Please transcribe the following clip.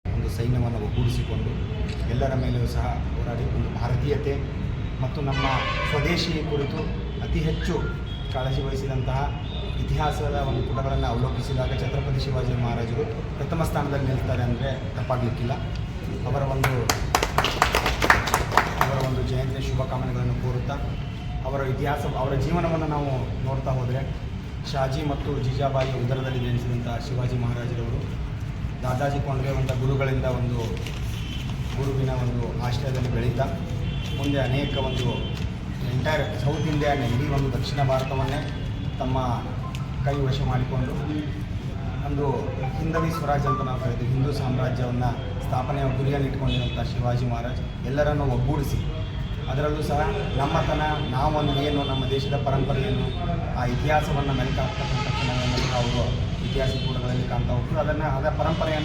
ಒಂದು ಸೈನ್ಯವನ್ನು ಒಗ್ಗೂಡಿಸಿಕೊಂಡು ಎಲ್ಲರ ಮೇಲೆಯೂ ಸಹ ಹೋರಾಡಿ ಒಂದು ಭಾರತೀಯತೆ ಮತ್ತು ನಮ್ಮ ಸ್ವದೇಶಿ ಕುರಿತು ಅತಿ ಹೆಚ್ಚು ಕಾಳಜಿ ವಹಿಸಿದಂತಹ ಇತಿಹಾಸದ ಒಂದು ಪುಟಗಳನ್ನು ಅವಲೋಕಿಸಿದಾಗ ಛತ್ರಪತಿ ಶಿವಾಜಿ ಮಹಾರಾಜರು ಪ್ರಥಮ ಸ್ಥಾನದಲ್ಲಿ ನಿಲ್ತಾರೆ ಅಂದರೆ ತಪ್ಪಾಗಲಿಕ್ಕಿಲ್ಲ. ಅವರ ಒಂದು ಜಯಂತಿಯ ಶುಭಕಾಮನೆಗಳನ್ನು ಕೋರುತ್ತಾ ಅವರ ಜೀವನವನ್ನು ನಾವು ನೋಡ್ತಾ ಹೋದರೆ ಶಾಜಿ ಮತ್ತು ಜೀಜಾಬಾಯಿಯ ಉದರದಲ್ಲಿ ಜನಿಸಿದಂಥ ಶಿವಾಜಿ ಮಹಾರಾಜರವರು ದಾದಾಜಿ ಕೊಂಡ್ರೆವಂಥ ಗುರುಗಳಿಂದ ಒಂದು ಗುರುವಿನ ಒಂದು ಆಶ್ರಯದಲ್ಲಿ ಬೆಳೀತಾ ಮುಂದೆ ಅನೇಕ ಒಂದು ಎಂಟೈರ್ ಸೌತ್ ಇಂಡಿಯಾ ಇಡೀ ಒಂದು ದಕ್ಷಿಣ ಭಾರತವನ್ನೇ ತಮ್ಮ ಕೈ ವಶ ಮಾಡಿಕೊಂಡು ಒಂದು ಹಿಂದವಿ ಸ್ವರಾಜ್ಯ ಅಂತ ನಾವು ಕರೀತೀವಿ, ಹಿಂದೂ ಸಾಮ್ರಾಜ್ಯವನ್ನು ಸ್ಥಾಪನೆಯ ಗುರಿಯನ್ನು ಇಟ್ಕೊಂಡಿರುವಂಥ ಶಿವಾಜಿ ಮಹಾರಾಜ್ ಎಲ್ಲರನ್ನು ಒಗ್ಗೂಡಿಸಿ ಅದರಲ್ಲೂ ಸಹ ನಮ್ಮತನ ನಾವೊಂದು ಏನು ನಮ್ಮ ದೇಶದ ಪರಂಪರೆಯನ್ನು ಆ ಇತಿಹಾಸವನ್ನು ಮೆಲುಕಾಗ್ತಕ್ಕಂಥ ಕ್ಷಣಗಳನ್ನು ಅವರು ಇತಿಹಾಸ ಪುಟಗಳಲ್ಲಿ ಕಾಣ್ತಾ ಹೋಗ್ತೀವಿ. ಅದರ ಪರಂಪರೆಯನ್ನು